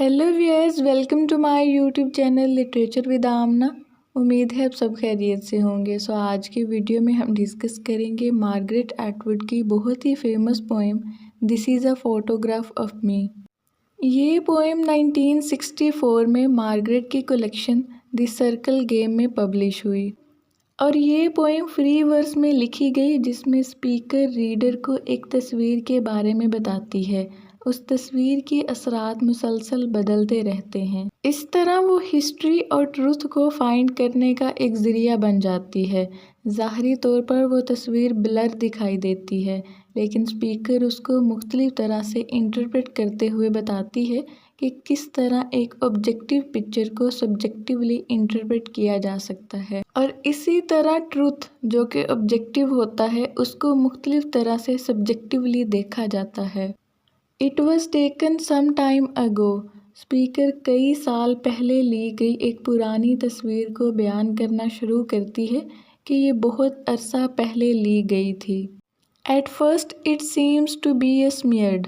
Hello viewers, welcome to my YouTube channel literature with Aamna. उम्मीद है आप सब खैरियत से होंगे। आज की वीडियो में हम डिस्कस करेंगे मार्गरेट एटवुड की बहुत ही famous poem this is a photograph of me. ये पोएम 1964 में मार्गरेट की कलेक्शन द सर्कल गेम में पब्लिश हुई और ये पोएम फ्री वर्स में लिखी गई, जिसमें स्पीकर रीडर को एक तस्वीर के बारे में बताती है। उस तस्वीर के असरात मुसलसल बदलते रहते हैं। इस तरह वो हिस्ट्री और ट्रुथ को फाइंड करने का एक ज़रिया बन जाती है। ज़ाहरी तौर पर वो तस्वीर ब्लर दिखाई देती है, लेकिन स्पीकर उसको मुख्तलिफ तरह से इंटरप्रेट करते हुए बताती है कि किस तरह एक ऑब्जेक्टिव पिक्चर को सब्जेक्टिवली इंटरप्रेट किया जा सकता है। और इसी तरह ट्रुथ, जो कि ऑब्जेक्टिव होता है, उसको मुख्तलिफ तरह से सब्जेक्टिवली देखा जाता है। It was taken some time ago. Speaker कई साल पहले ली गई एक पुरानी तस्वीर को बयान करना शुरू करती है कि ये बहुत अरसा पहले ली गई थी। At first it seems to be a smeared.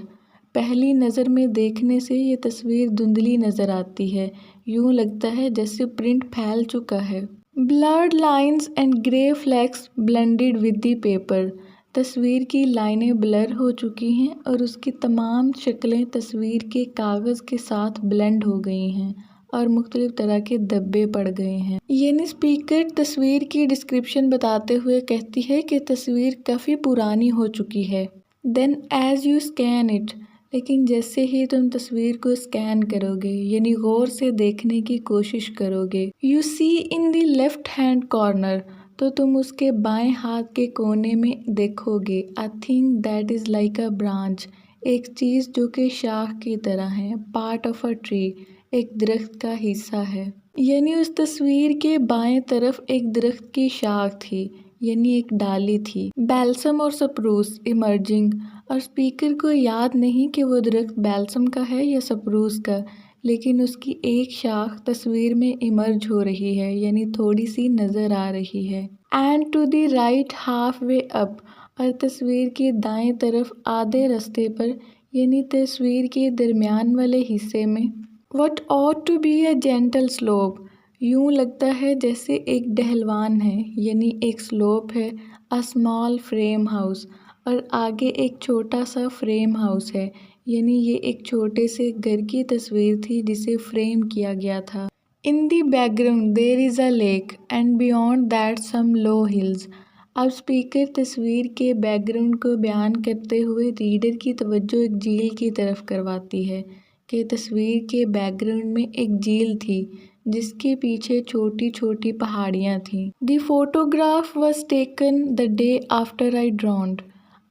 पहली नज़र में देखने से ये तस्वीर धुंधली नज़र आती है। यूँ लगता है जैसे प्रिंट फैल चुका है। Blurred lines and grey flecks blended with the paper. तस्वीर की लाइनें ब्लर हो चुकी हैं और उसकी तमाम शक्लें तस्वीर के कागज़ के साथ ब्लेंड हो गई हैं और मुख्तलिफ तरह के धब्बे पड़ गए हैं। यानी स्पीकर तस्वीर की डिस्क्रिप्शन बताते हुए कहती है कि तस्वीर काफ़ी पुरानी हो चुकी है। Then as you scan it, लेकिन जैसे ही तुम तस्वीर को स्कैन करोगे, यानी गौर से देखने की कोशिश करोगे, you see in the left hand corner, तो तुम उसके बाएं हाथ के कोने में देखोगे a thing that is like a branch, एक चीज़ जो कि शाख की तरह है। पार्ट ऑफ अ ट्री, एक दरख्त का हिस्सा है। यानी उस तस्वीर के बाएं तरफ एक दरख्त की शाख थी, यानी एक डाली थी। बैल्सम और सप्रूस इमर्जिंग, और स्पीकर को याद नहीं कि वो दरख्त बैल्सम का है या सप्रूस का, लेकिन उसकी एक शाख तस्वीर में इमर्ज हो रही है, यानी थोड़ी सी नज़र आ रही है। And to the right half way up, और तस्वीर के दाएं तरफ आधे रास्ते पर, यानी तस्वीर के दरमियान वाले हिस्से में, what ought to be a gentle slope, यूँ लगता है जैसे एक ढलवान है, यानी एक स्लोप है। अ स्मॉल फ्रेम हाउस, और आगे एक छोटा सा फ्रेम हाउस है, यानी ये एक छोटे से घर की तस्वीर थी जिसे फ्रेम किया गया था। In the background there is a lake and beyond that some low hills. अब स्पीकर तस्वीर के बैकग्राउंड को बयान करते हुए रीडर की तवज्जो एक झील की तरफ करवाती है कि तस्वीर के बैकग्राउंड में एक झील थी जिसके पीछे छोटी छोटी पहाड़ियाँ थीं। The photograph was taken the day after I ड्रॉन्ड।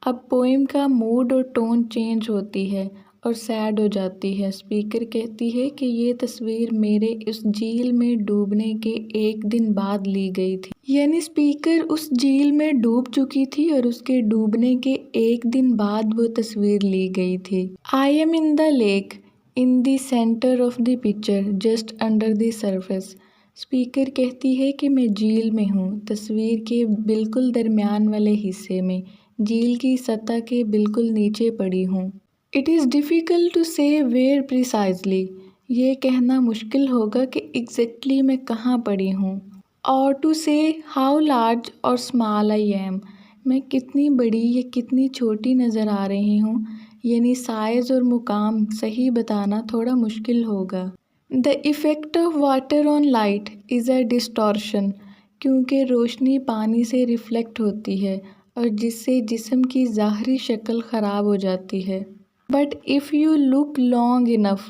अब पोएम का मूड और टोन चेंज होती है और सैड हो जाती है। स्पीकर कहती है कि ये तस्वीर मेरे उस झील में डूबने के एक दिन बाद ली गई थी। यानी स्पीकर उस झील में डूब चुकी थी और उसके डूबने के एक दिन बाद वो तस्वीर ली गई थी। I am in the lake in the centre of the picture just under the surface. Speaker कहती है कि मैं झील में हूँ, तस्वीर के बिल्कुल दरमियान वाले हिस्से में, झील की सतह के बिल्कुल नीचे पड़ी हूँ। इट इज़ डिफ़िकल्ट टू से वेयर प्रिसाइजली, ये कहना मुश्किल होगा कि एग्जैक्टली मैं कहाँ पड़ी हूँ। और टू से हाउ लार्ज और स्मॉल आई एम, मैं कितनी बड़ी या कितनी छोटी नज़र आ रही हूँ, यानी साइज़ और मुकाम सही बताना थोड़ा मुश्किल होगा। The effect of water on light is a distortion, क्योंकि रोशनी पानी से रिफ्लेक्ट होती है और जिससे जिस्म की ज़ाहरी शक्ल ख़राब हो जाती है। But if you look long enough,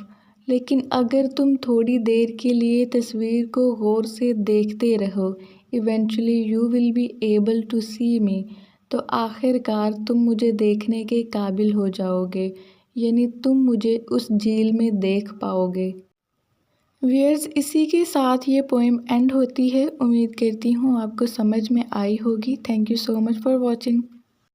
लेकिन अगर तुम थोड़ी देर के लिए तस्वीर को गौर से देखते रहो, eventually you will be able to see me, तो आखिरकार तुम मुझे देखने के काबिल हो जाओगे, यानी तुम मुझे उस झील में देख पाओगे। व्यूअर्स, इसी के साथ ये पोएम एंड होती है। उम्मीद करती हूँ आपको समझ में आई होगी। Thank you so much for watching.